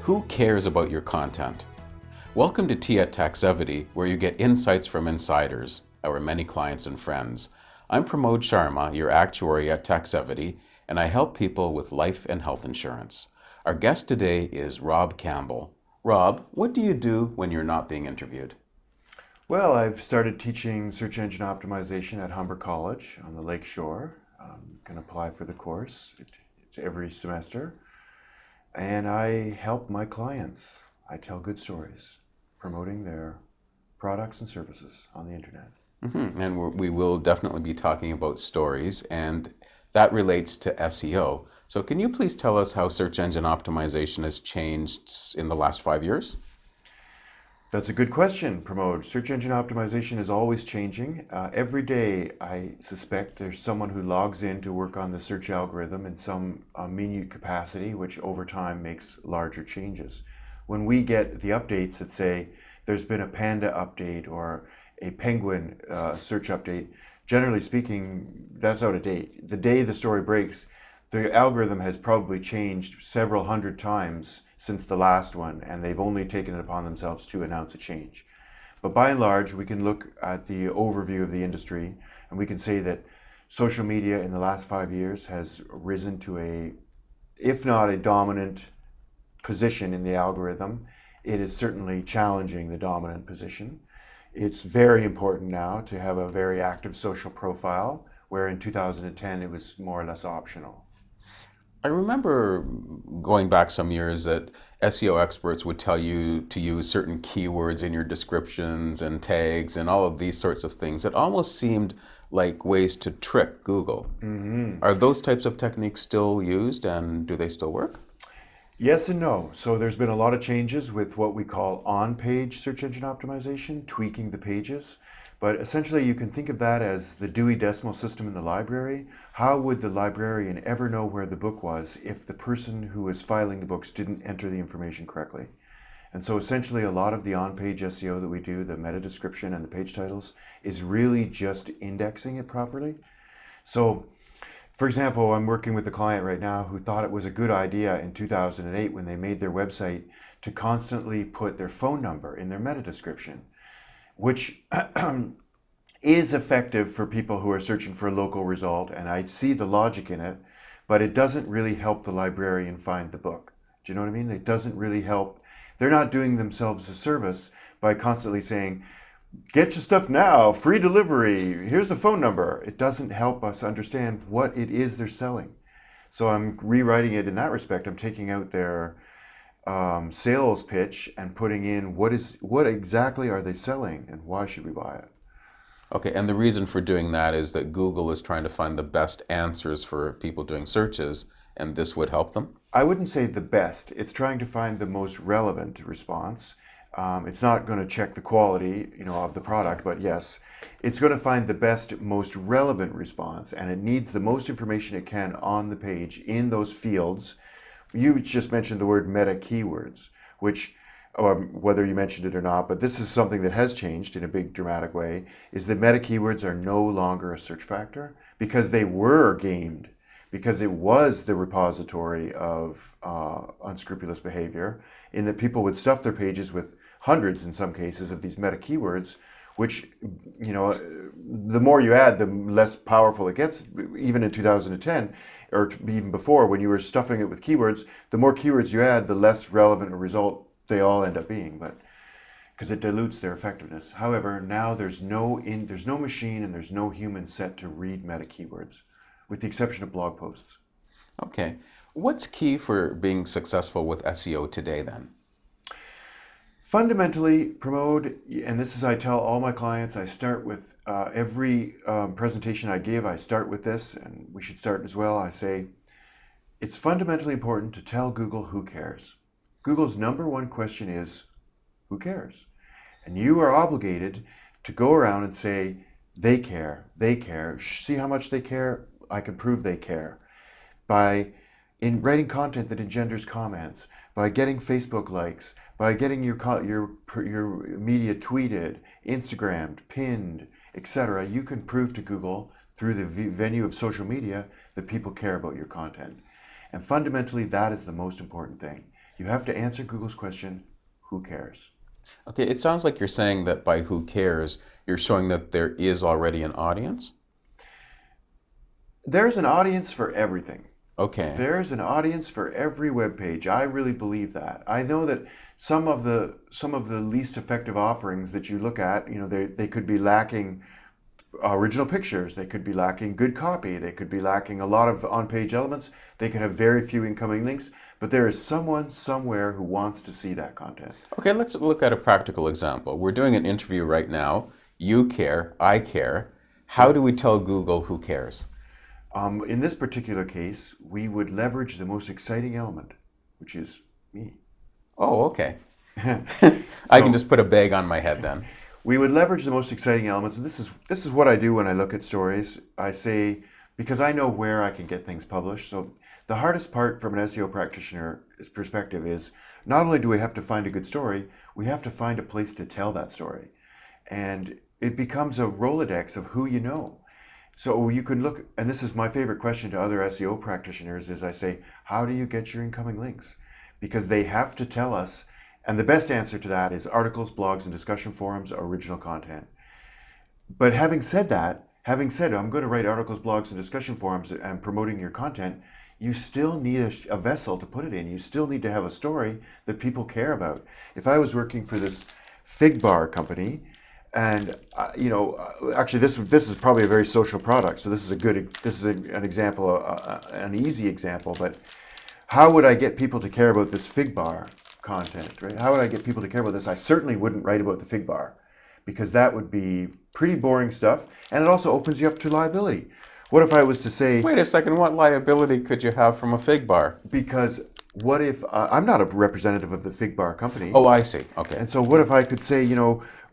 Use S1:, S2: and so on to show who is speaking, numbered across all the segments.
S1: Who cares about your content? Welcome to Tea at Taxevity, where you get insights from insiders, our many clients and friends. I'm Pramod Sharma, your actuary at Taxevity, and I help people with life and health insurance. Our guest today is Rob Campbell. Rob, what do you do when you're not being interviewed?
S2: Well, I've started teaching search engine optimization at Humber College on the Lake Shore. You can apply for the course. It's every semester. And I help my clients. I tell good stories, promoting their products and services on the internet.
S1: And we will definitely be talking about stories, and that relates to SEO. So can you please tell us how search engine optimization has changed in the last 5 years?
S2: That's a good question, Pramod. Search engine optimization is always changing. Every day, I suspect there's someone who logs in to work on the search algorithm in some minute capacity, which over time makes larger changes. When we get the updates that say there's been a panda update or a penguin search update, generally speaking, that's out of date. The day the story breaks, the algorithm has probably changed several hundred times since the last one, and they've only taken it upon themselves to announce a change. But by and large, we can look at the overview of the industry, and we can say that social media in the last 5 years has risen to a, if not a dominant position in the algorithm, it is certainly challenging the dominant position. It's very important now to have a very active social profile, where in 2010 it was more or less optional.
S1: I remember going back some years that SEO experts would tell you to use certain keywords in your descriptions and tags and all of these sorts of things. It almost seemed like ways to trick Google. Are those types of techniques still used, and do they still work?
S2: Yes and no. So there's been a lot of changes with what we call on-page search engine optimization, tweaking the pages. But essentially you can think of that as the Dewey Decimal System in the library. How would the librarian ever know where the book was if the person who was filing the books didn't enter the information correctly? And so essentially a lot of the on-page SEO that we do, the meta description and the page titles, is really just indexing it properly. So for example, I'm working with a client right now who thought it was a good idea in 2008 when they made their website to constantly put their phone number in their meta description, which is effective for people who are searching for a local result, and I see the logic in it, but it doesn't really help the librarian find the book. Do you know what I mean? It doesn't really help. They're not doing themselves a service by constantly saying, get your stuff now, free delivery, here's the phone number. It doesn't help us understand what it is they're selling. So I'm rewriting it in that respect. I'm taking out their sales pitch and putting in what exactly are they selling and why should we buy it.
S1: Okay, and the reason for doing that is that Google is trying to find the best answers for people doing searches, and this would help them?
S2: I wouldn't say the best. It's trying to find the most relevant response. It's not going to check the quality, of the product, but yes, it's going to find the best, most relevant response, and it needs the most information it can on the page in those fields. You just mentioned the word meta keywords, which, whether you mentioned it or not, but this is something that has changed in a big dramatic way, is that meta keywords are no longer a search factor because they were gamed, because it was the repository of unscrupulous behavior, in that people would stuff their pages with hundreds, in some cases, of these meta keywords, which, the more you add, the less powerful it gets. Even in 2010, or even before, when you were stuffing it with keywords, the more keywords you add, the less relevant a result they all end up being, but because it dilutes their effectiveness. However, now there's no machine and there's no human set to read meta keywords, with the exception of blog posts.
S1: Okay. What's key for being successful with SEO today then?
S2: Fundamentally, Pramod, and this is I tell all my clients, I start with every presentation I give, I start with this, and we should start as well. I say, it's fundamentally important to tell Google who cares. Google's number one question is, who cares? And you are obligated to go around and say, they care, they care. See how much they care? I can prove they care. In writing content that engenders comments, by getting Facebook likes, by getting your media tweeted, Instagrammed, pinned, etc., you can prove to Google through the venue of social media that people care about your content. And fundamentally, that is the most important thing. You have to answer Google's question, who cares?
S1: Okay, it sounds like you're saying that by who cares, you're showing that there is already an audience.
S2: There's an audience for everything.
S1: Okay.
S2: There's an audience for every web page. I really believe that. I know that some of the least effective offerings that you look at, they could be lacking original pictures, they could be lacking good copy, they could be lacking a lot of on-page elements, they could have very few incoming links, but there is someone somewhere who wants to see that content.
S1: Okay, let's look at a practical example. We're doing an interview right now. You care, I care. How
S2: Yeah.
S1: do we tell Google who cares?
S2: In this particular case, we would leverage the most exciting element, which is me.
S1: Oh, okay. I can
S2: So
S1: just put a bag on my head then.
S2: we would leverage the most exciting elements, and this is what I do when I look at stories. I say, because I know where I can get things published. So the hardest part from an SEO practitioner's perspective is not only do we have to find a good story, we have to find a place to tell that story. And it becomes a Rolodex of who you know. So you can look, and this is my favorite question to other SEO practitioners, is I say, how do you get your incoming links? Because they have to tell us, and the best answer to that is articles, blogs, and discussion forums, original content. But having said that, I'm going to write articles, blogs, and discussion forums and promoting your content, you still need a vessel to put it in. You still need to have a story that people care about. If I was working for this fig bar company, and actually, this is probably a very social product. So this is an example, an easy example. But how would I get people to care about this fig bar content? Right? How would I get people to care about this? I certainly wouldn't write about the fig bar, because that would be pretty boring stuff, and it also opens you up to liability. What if I was to say,
S1: Wait a second, what liability could you have from a fig bar?
S2: because what if I'm not a representative of the fig bar company?
S1: Oh, I see. Okay.
S2: And so what if I could say,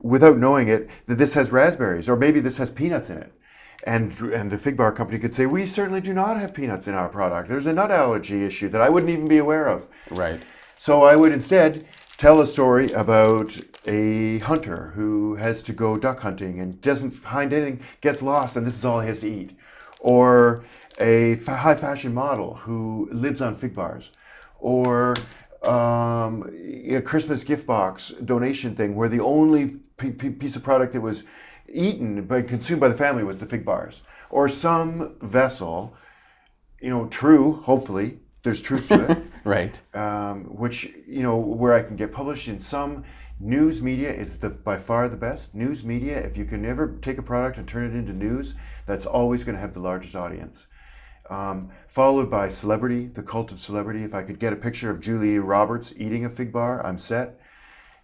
S2: without knowing it, that this has raspberries, or maybe this has peanuts in it? And the fig bar company could say, we certainly do not have peanuts in our product. There's a nut allergy issue that I wouldn't even be aware of.
S1: Right.
S2: So I would instead tell a story about a hunter who has to go duck hunting and doesn't find anything, gets lost, and this is all he has to eat. Or a high fashion model who lives on fig bars. Or a Christmas gift box donation thing where the only piece of product that was eaten but consumed by the family was the fig bars. Or some vessel, true, hopefully, there's truth to it.
S1: Right.
S2: Which, where I can get published in some news media is by far the best. News media, if you can ever take a product and turn it into news, that's always going to have the largest audience. Followed by celebrity, the cult of celebrity. If I could get a picture of Julia Roberts eating a fig bar, I'm set.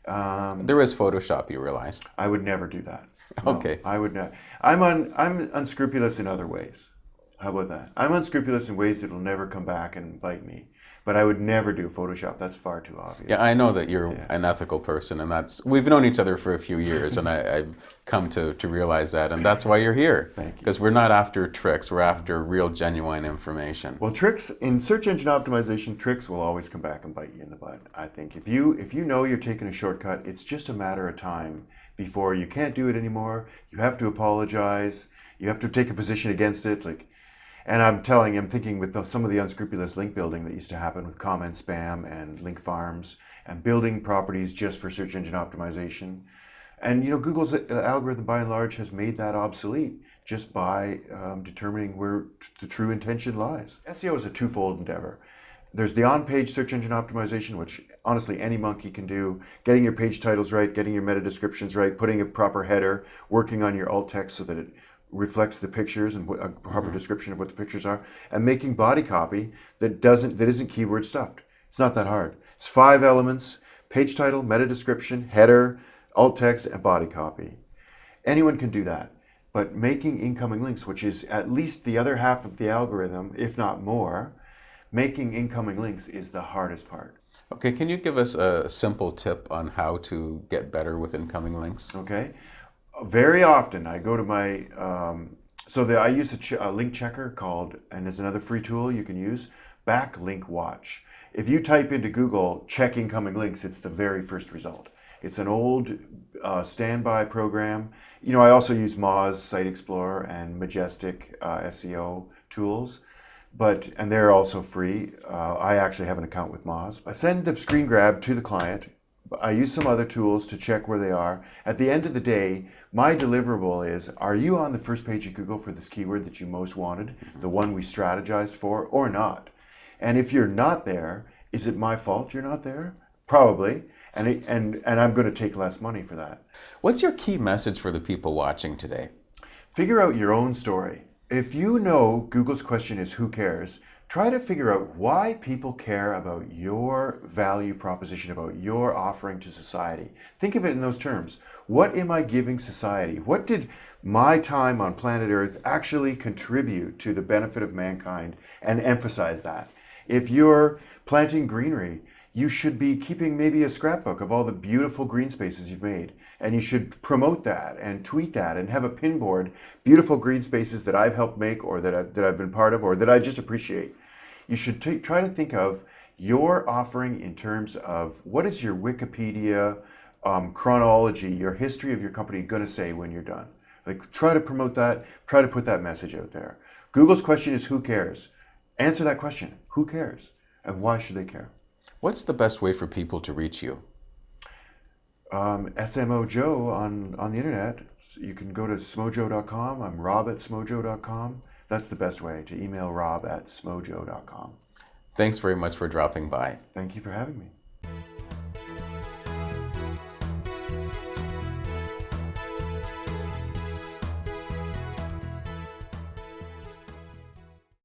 S1: There is Photoshop, you realize.
S2: I would never do that. No,
S1: Okay.
S2: I would not. I'm unscrupulous in other ways. How about that? I'm unscrupulous in ways that will never come back and bite me. But I would never do Photoshop. That's far too obvious.
S1: Yeah, I know that you're an ethical person, and we've known each other for a few years, and I've come to realize that, and that's why you're here.
S2: Thank you.
S1: Because we're not after tricks, we're after real, genuine information.
S2: Well, tricks in search engine optimization, tricks will always come back and bite you in the butt. I think if you know you're taking a shortcut, it's just a matter of time before you can't do it anymore. You have to apologize. You have to take a position against it, And I'm thinking with some of the unscrupulous link building that used to happen with comment spam and link farms and building properties just for search engine optimization. And Google's algorithm by and large has made that obsolete just by determining where the true intention lies. SEO is a twofold endeavor. There's the on-page search engine optimization, which honestly any monkey can do. Getting your page titles right, getting your meta descriptions right, putting a proper header, working on your alt text so that it reflects the pictures and a proper description of what the pictures are, and making body copy that isn't keyword stuffed. It's not that hard. It's 5 elements: page title, meta description, header, alt text, and body copy. Anyone can do that. But making incoming links, which is at least the other half of the algorithm, if not more, making incoming links is the hardest part.
S1: Okay, can you give us a simple tip on how to get better with incoming links?
S2: Okay. Very often I go to my, I use a link checker called, and there's another free tool you can use, Backlink Watch. If you type into Google, check incoming links, it's the very first result. It's an old standby program. I also use Moz, Site Explorer, and Majestic SEO tools. and they're also free. I actually have an account with Moz. I send the screen grab to the client. I use some other tools to check where they are. At the end of the day, my deliverable is, are you on the first page of Google for this keyword that you most wanted, the one we strategized for, or not? And if you're not there, is it my fault you're not there? Probably. And I'm going to take less money for that.
S1: What's your key message for the people watching today?
S2: Figure out your own story. If you know Google's question is who cares, try to figure out why people care about your value proposition, about your offering to society. Think of it in those terms. What am I giving society? What did my time on planet Earth actually contribute to the benefit of mankind? And emphasize that. If you're planting greenery, you should be keeping maybe a scrapbook of all the beautiful green spaces you've made. And you should promote that and tweet that and have a pin board, beautiful green spaces that I've helped make or that I've been part of or that I just appreciate. You should try to think of your offering in terms of what is your Wikipedia chronology, your history of your company going to say when you're done. Like, try to promote that, try to put that message out there. Google's question is who cares? Answer that question. Who cares? And why should they care?
S1: What's the best way for people to reach you?
S2: SMO Joe on the internet. You can go to smojo.com. I'm rob at smojo.com. That's the best way, to email rob at smojo.com.
S1: Thanks very much for dropping by.
S2: Thank you for having me.